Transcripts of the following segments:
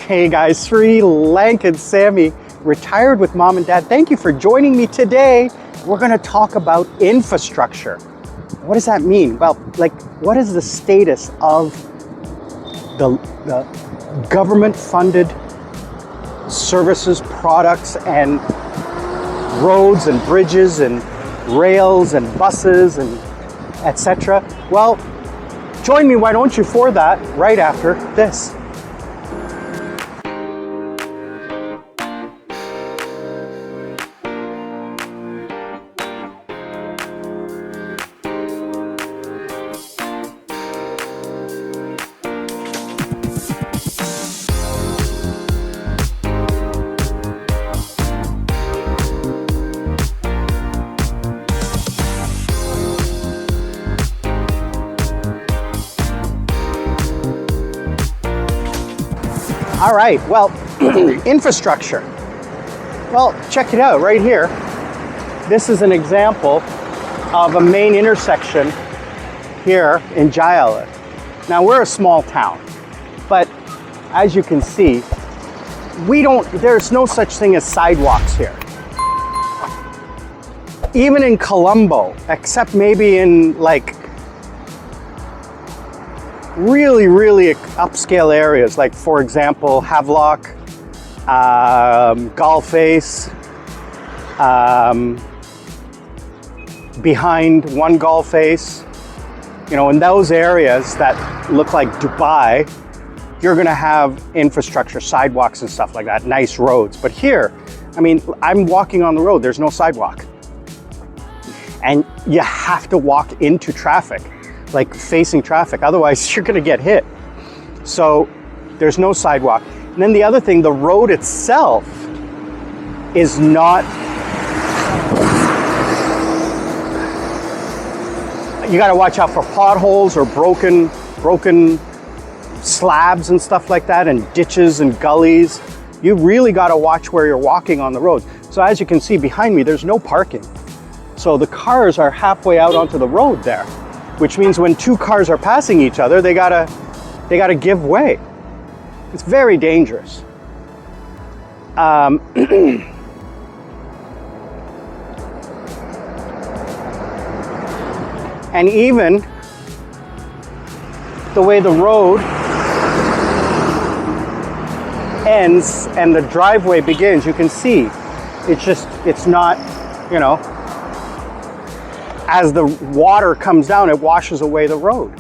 Hey guys, Sri Lankan Sammy, retired with mom and dad. Thank you for joining me today. We're going to talk about infrastructure. What does that mean? Well, what is the status of the government-funded services, products, and roads and bridges and rails and buses and etc.? Well, join me, why don't you, for that right after this. All right, well, infrastructure. Well, check it out right here. This is an example of a main intersection here in Jayala. Now, we're a small town, but as you can see, there's no such thing as sidewalks here. Even in Colombo, except maybe in really upscale areas, like for example Havelock, Gullface, behind one Gullface, in those areas that look like Dubai, you're going to have infrastructure, sidewalks and stuff like that, nice roads. But here, I'm walking on the road, there's no sidewalk. And you have to walk into traffic, like facing traffic, otherwise you're gonna get hit. So there's no sidewalk. And then the other thing, the road itself is not, you gotta watch out for potholes or broken slabs and stuff like that, and ditches and gullies. You really gotta watch where you're walking on the road. So as you can see behind me, there's no parking. So the cars are halfway out onto the road there, which means when two cars are passing each other, they gotta give way. It's very dangerous. And even the way the road ends and the driveway begins, you can see, it's not, as the water comes down, it washes away the road.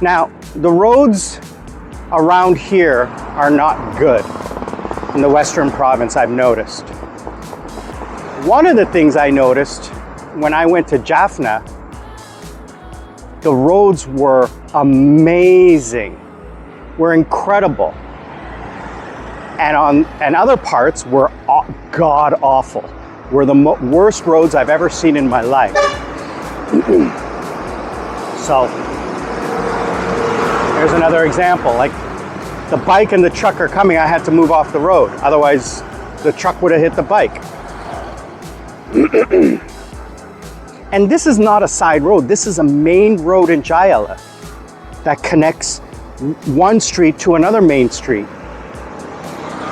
Now, the roads around here are not good in the Western Province, I've noticed. One of the things I noticed when I went to Jaffna, the roads were amazing, were incredible. And other parts were god awful, were the worst roads I've ever seen in my life. So here's another example, like the bike and the truck are coming, I had to move off the road, otherwise the truck would have hit the bike. And this is not a side road, this is a main road in Jayala that connects one street to another main street.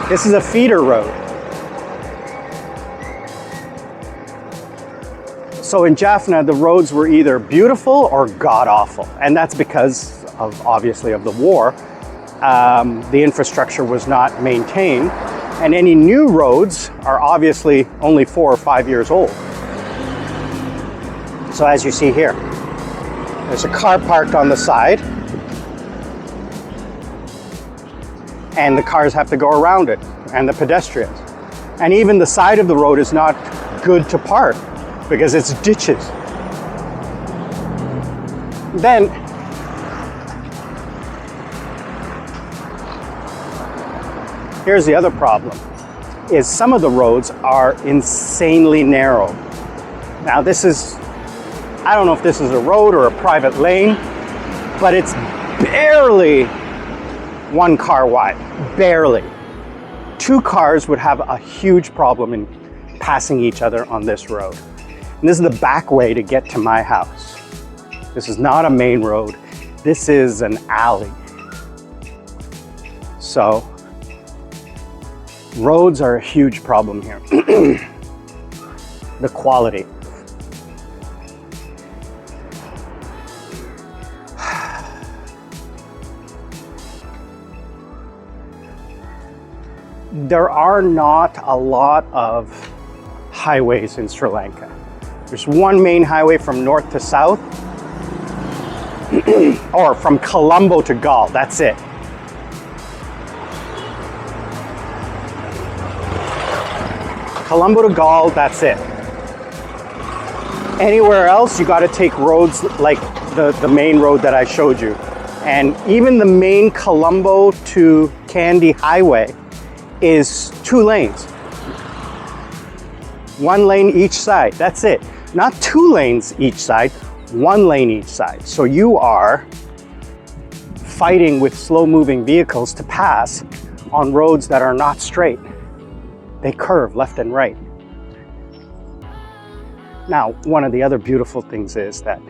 This is a feeder road. So in Jaffna, the roads were either beautiful or god-awful. And that's because obviously of the war. The infrastructure was not maintained. And any new roads are obviously only 4 or 5 years old. So as you see here, there's a car parked on the side. And the cars have to go around it, and the pedestrians. And even the side of the road is not good to park because it's ditches. Then, here's the other problem, is some of the roads are insanely narrow. Now this is, I don't know if this is a road or a private lane, but it's barely one car wide, barely. Two cars would have a huge problem in passing each other on this road. And this is the back way to get to my house. This is not a main road. This is an alley. So roads are a huge problem here. The quality. There are not a lot of highways in Sri Lanka. There's one main highway from north to south, or from Colombo to Galle, that's it. Colombo to Galle, that's it. Anywhere else, you got to take roads like the main road that I showed you. And even the main Colombo to Kandy highway is 2 lanes. 1 lane each side, that's it. Not 2 lanes each side, 1 lane each side. So you are fighting with slow-moving vehicles to pass on roads that are not straight. They curve left and right. Now, one of the other beautiful things is that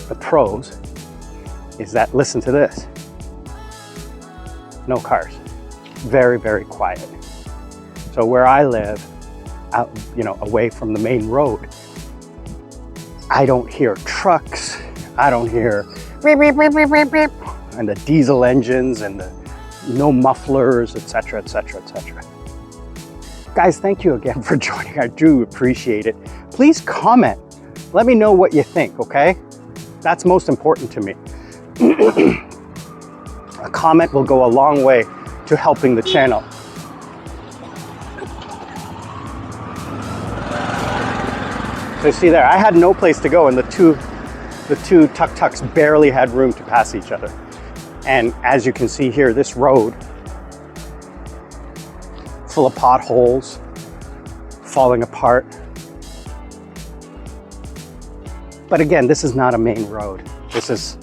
the pros is that, listen to this. No cars. Very, very quiet. So where I live, out, away from the main road, I don't hear trucks. I don't hear beep, beep, beep, beep, beep, beep, and the diesel engines and the no mufflers, etc., etc., etc. Guys, thank you again for joining. I do appreciate it. Please comment. Let me know what you think, okay? That's most important to me. A comment will go a long way to helping the channel. So you see there, I had no place to go, and the two tuk-tuks barely had room to pass each other. And as you can see here, this road, full of potholes, falling apart. But again, this is not a main road. This is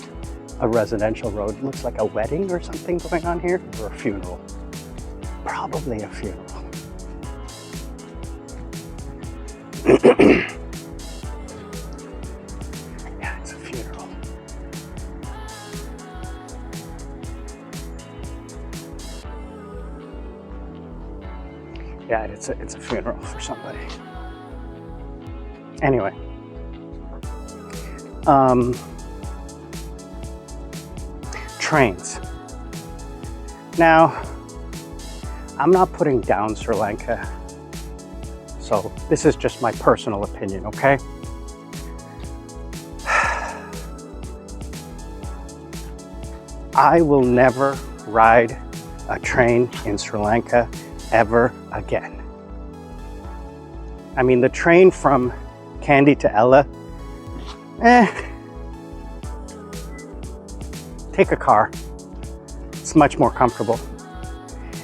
a residential road. It looks like a wedding or something going on here, or a funeral. Probably a funeral. Yeah, it's a funeral. Yeah, it's a funeral for somebody. Anyway. Trains. Now, I'm not putting down Sri Lanka, so this is just my personal opinion, okay? I will never ride a train in Sri Lanka ever again. I mean, the train from Kandy to Ella, take a car. It's much more comfortable.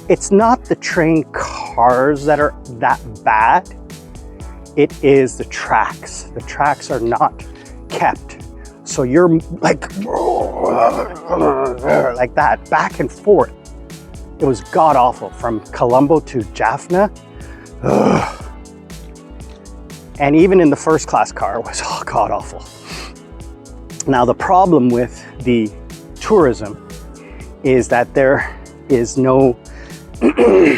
It's not the train cars that are that bad. It is the tracks. The tracks are not kept. So you're like that, back and forth. It was god awful from Colombo to Jaffna. Ugh. And even in the first class car, it was all god awful. Now the problem with the tourism is that there is no, there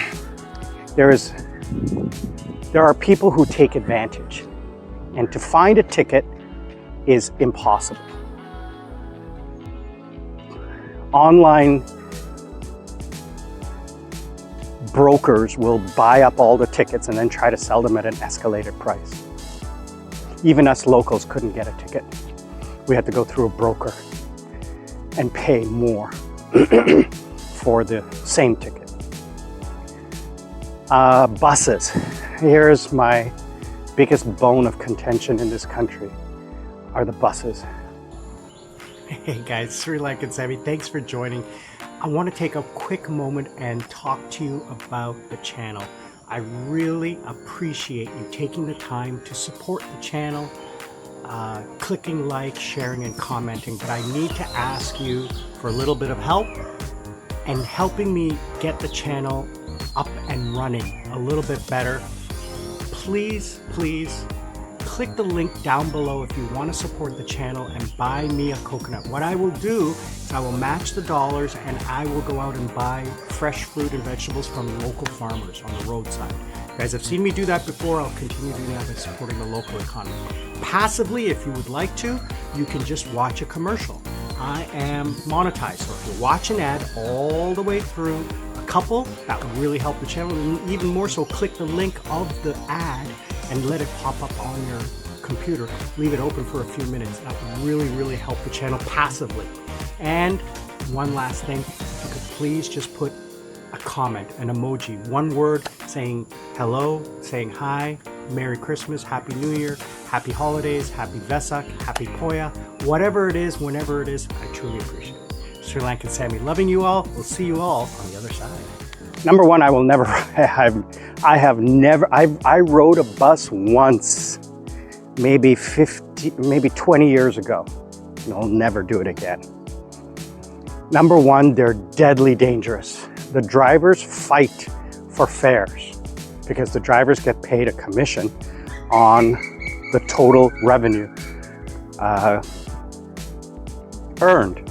are people who take advantage, and to find a ticket is impossible. Online brokers will buy up all the tickets and then try to sell them at an escalated price. Even us locals couldn't get a ticket. We had to go through a broker and pay more for the same ticket. Buses. Here's my biggest bone of contention in this country, are the buses. Hey guys, Sri Lankan Sammy, thanks for joining. I want to take a quick moment and talk to you about the channel. I really appreciate you taking the time to support the channel, clicking like, sharing, and commenting, but I need to ask you for a little bit of help and helping me get the channel up and running a little bit better. Please click the link down below if you want to support the channel and buy me a coconut. What I will do is I will match the dollars and I will go out and buy fresh fruit and vegetables from local farmers on the roadside. You guys have seen me do that before. I'll continue doing that by supporting the local economy. Passively, if you would like to, you can just watch a commercial. I am monetized, so if you watch an ad all the way through, a couple, that would really help the channel, and even more so, click the link of the ad and let it pop up on your computer. Leave it open for a few minutes. That would really, really help the channel passively. And one last thing, if you could please just put a comment, an emoji, one word saying hello, saying hi, Merry Christmas, Happy New Year, Happy Holidays, Happy Vesak, Happy Poya, whatever it is, whenever it is, I truly appreciate it. Sri Lankan Sammy, loving you all. We'll see you all on the other side. Number one, I will never, I rode a bus once, maybe 20 years ago, and I'll never do it again. Number one, they're deadly dangerous. The drivers fight for fares because the drivers get paid a commission on the total revenue earned.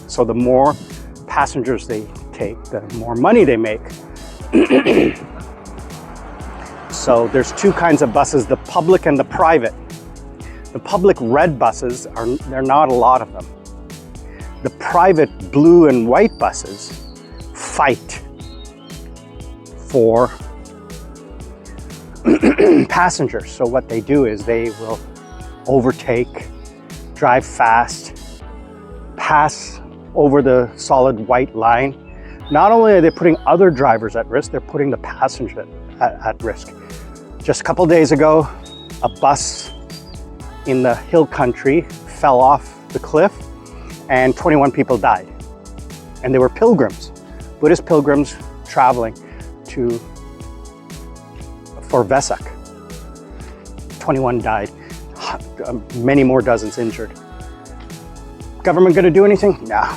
So the more passengers they take, the more money they make. So there's two kinds of buses, the public and the private. The public red buses, there are not a lot of them. The private blue and white buses fight for passengers. So what they do is they will overtake, drive fast, pass over the solid white line. Not only are they putting other drivers at risk, they're putting the passenger at risk. Just a couple days ago, a bus in the hill country fell off the cliff and 21 people died. And they were pilgrims, Buddhist pilgrims traveling for Vesak. 21 died, many more dozens injured. Government gonna do anything? No,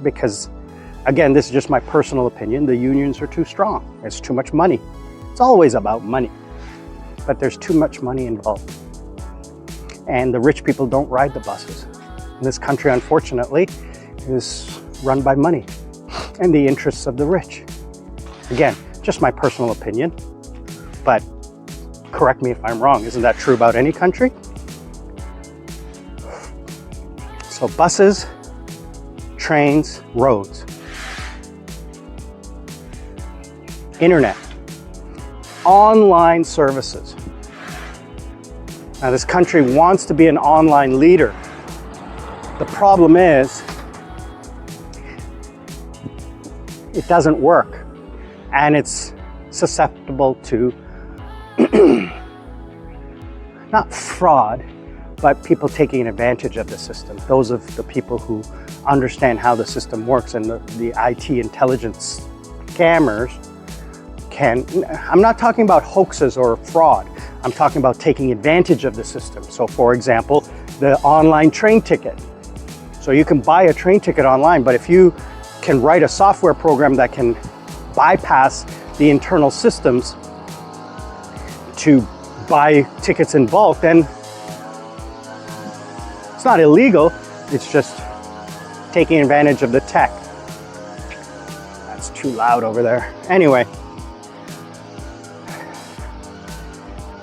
because again, this is just my personal opinion. The unions are too strong. It's too much money. It's always about money, but there's too much money involved. And the rich people don't ride the buses. And this country, unfortunately, is run by money and the interests of the rich. Again, just my personal opinion, but correct me if I'm wrong. Isn't that true about any country? So buses, trains, roads, internet, online services. Now this country wants to be an online leader. The problem is, it doesn't work, and it's susceptible to not fraud, but people taking advantage of the system. Those of the people who understand how the system works, and the IT intelligence scammers can, I'm not talking about hoaxes or fraud, I'm talking about taking advantage of the system. So for example, the online train ticket. So you can buy a train ticket online, but if you can write a software program that can bypass the internal systems to buy tickets in bulk, then it's not illegal, it's just taking advantage of the tech. That's too loud over there. Anyway,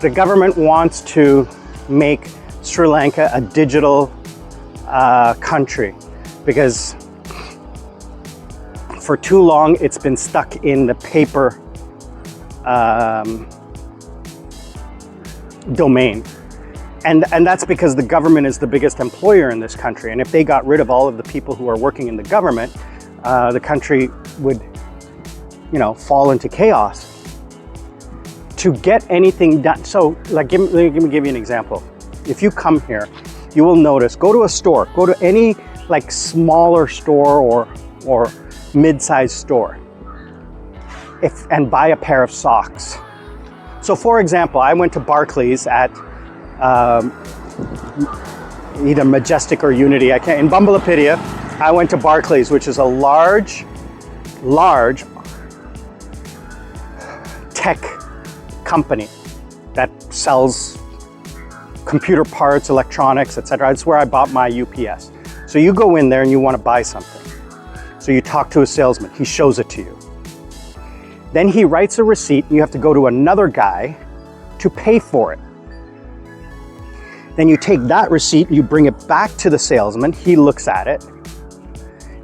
the government wants to make Sri Lanka a digital country because for too long it's been stuck in the paper domain. And that's because the government is the biggest employer in this country. And if they got rid of all of the people who are working in the government, the country would, fall into chaos. To get anything done, so like, let me give you an example. If you come here, you will notice, go to a store, go to any like smaller store or mid-sized store, and buy a pair of socks. So for example, I went to Barclays at either Majestic or Unity. In Bumbalapitiya, I went to Barclays, which is a large tech company. that sells computer parts, electronics, etc. It's where I bought my UPS. So you go in there and you want to buy something. So you talk to a salesman, he shows it to you. Then he writes a receipt and you have to go to another guy to pay for it. Then you take that receipt, you bring it back to the salesman, he looks at it,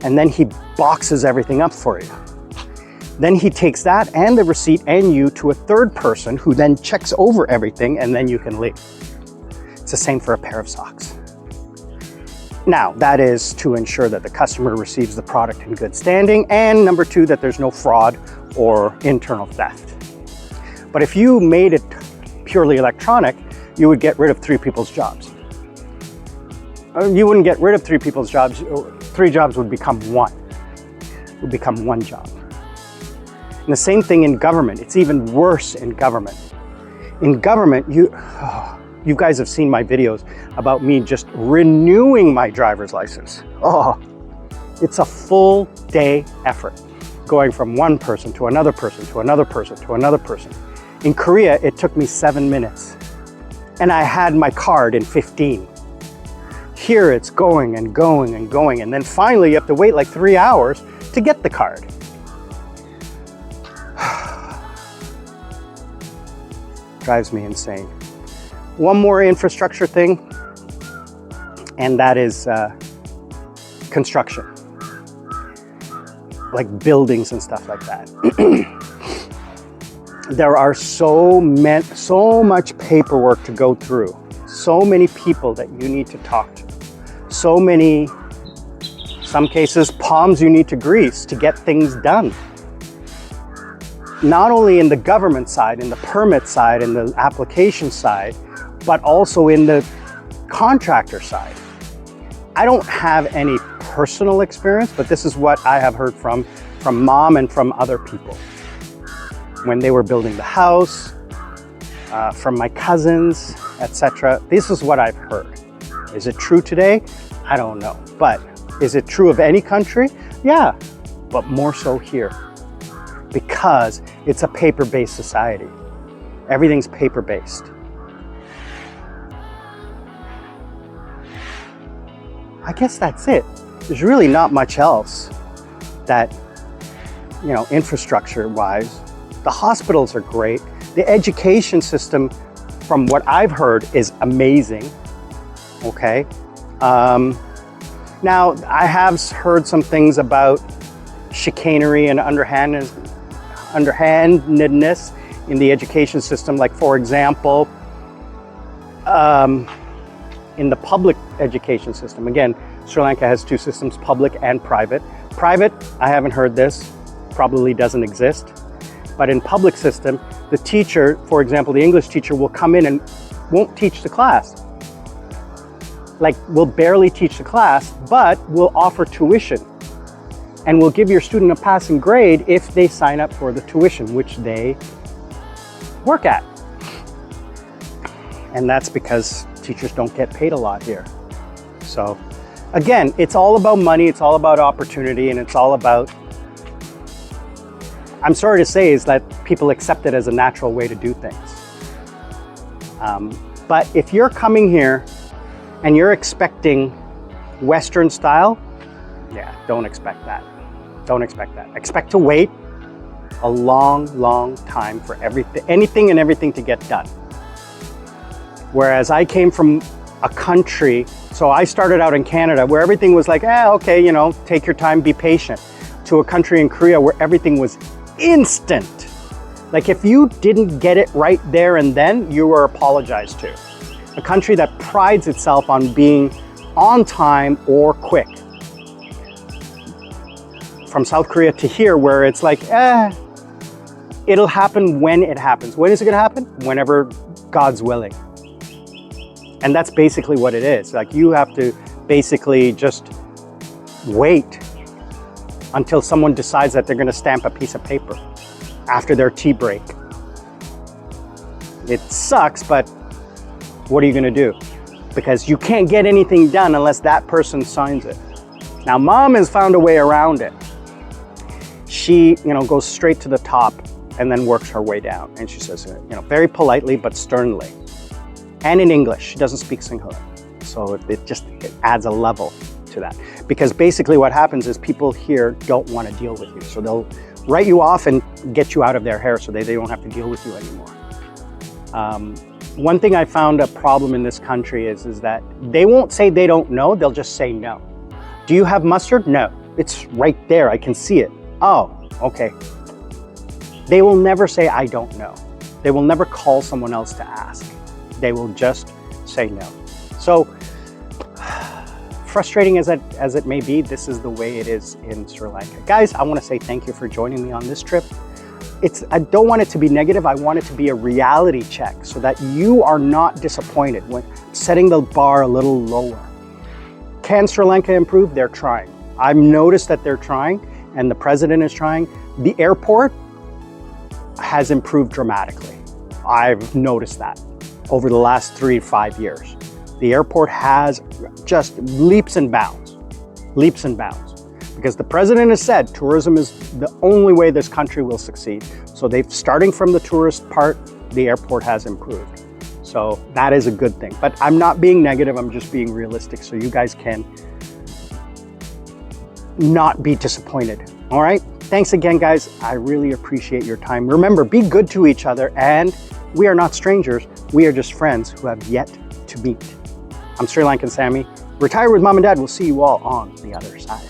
and then he boxes everything up for you. Then he takes that and the receipt and you to a third person who then checks over everything, and then you can leave. It's the same for a pair of socks. Now, that is to ensure that the customer receives the product in good standing, and number two, that there's no fraud or internal theft. But if you made it purely electronic, you would get rid of 3 people's jobs. You wouldn't get rid of 3 people's jobs, 3 jobs would become 1. It would become 1 job. And the same thing in government. It's even worse in government. In government, you guys have seen my videos about me just renewing my driver's license. Oh, it's a full day effort, going from one person to another person to another person to another person. In Korea, it took me 7 minutes, and I had my card in 15. Here it's going and going and going, and then finally you have to wait like 3 hours to get the card. Drives me insane. One more infrastructure thing, and that is construction, like buildings and stuff like that. There are so much paperwork to go through, so many people that you need to talk to, so many, some cases, palms you need to grease to get things done. Not only in the government side, in the permit side, in the application side, but also in the contractor side. I don't have any personal experience, but this is what I have heard from mom and from other people. When they were building the house, from my cousins, etc. This is what I've heard. Is it true today? I don't know. But is it true of any country? Yeah, but more so here. Because it's a paper-based society. Everything's paper-based. I guess that's it. There's really not much else that, infrastructure-wise. The hospitals are great. The education system, from what I've heard, is amazing. Okay. Now, I have heard some things about chicanery and underhandedness in the education system. Like, for example, in the public education system. Again, Sri Lanka has 2 systems, public and private. Private, I haven't heard this, probably doesn't exist. But in public system, the teacher, for example, the English teacher will come in and won't teach the class. Like, will barely teach the class, but will offer tuition. And will give your student a passing grade if they sign up for the tuition, which they work at. And that's because teachers don't get paid a lot here. So again, it's all about money, it's all about opportunity, and it's all about, I'm sorry to say, is that people accept it as a natural way to do things. But if you're coming here and you're expecting Western style, yeah, don't expect that. Don't expect that. Expect to wait a long, long time for anything and everything to get done. Whereas I came from a country, so I started out in Canada where everything was like, okay, take your time, be patient, to a country in Korea where everything was instant. Like, if you didn't get it right there and then, you were apologized to. A country that prides itself on being on time or quick. From South Korea to here, where it's like, it'll happen when it happens. When is it gonna happen? Whenever God's willing. And that's basically what it is. Like, you have to basically just wait until someone decides that they're gonna stamp a piece of paper after their tea break. It sucks, but what are you gonna do? Because you can't get anything done unless that person signs it. Now, mom has found a way around it. She, goes straight to the top and then works her way down. And she says, you know, very politely but sternly, and in English. She doesn't speak Sinhala. So it adds a level to that. Because basically what happens is people here don't want to deal with you. So they'll write you off and get you out of their hair so they don't have to deal with you anymore. One thing I found a problem in this country is that they won't say they don't know, they'll just say no. Do you have mustard? No. It's right there, I can see it. Oh, okay. They will never say, I don't know. They will never call someone else to ask. They will just say no. So, frustrating as it may be, this is the way it is in Sri Lanka. Guys, I want to say thank you for joining me on this trip. I don't want it to be negative. I want it to be a reality check so that you are not disappointed when setting the bar a little lower. Can Sri Lanka improve? They're trying. I've noticed that they're trying, and the president is trying. The airport has improved dramatically. I've noticed that over the last 3 to 5 years. The airport has just leaps and bounds, because the president has said tourism is the only way this country will succeed. So starting from the tourist part, the airport has improved. So that is a good thing. But I'm not being negative, I'm just being realistic so you guys can not be disappointed. All right? Thanks again, guys. I really appreciate your time. Remember, be good to each other, and we are not strangers. We are just friends who have yet to meet. I'm Sri Lankan Sammy. Retire with Mom and Dad. We'll see you all on the other side.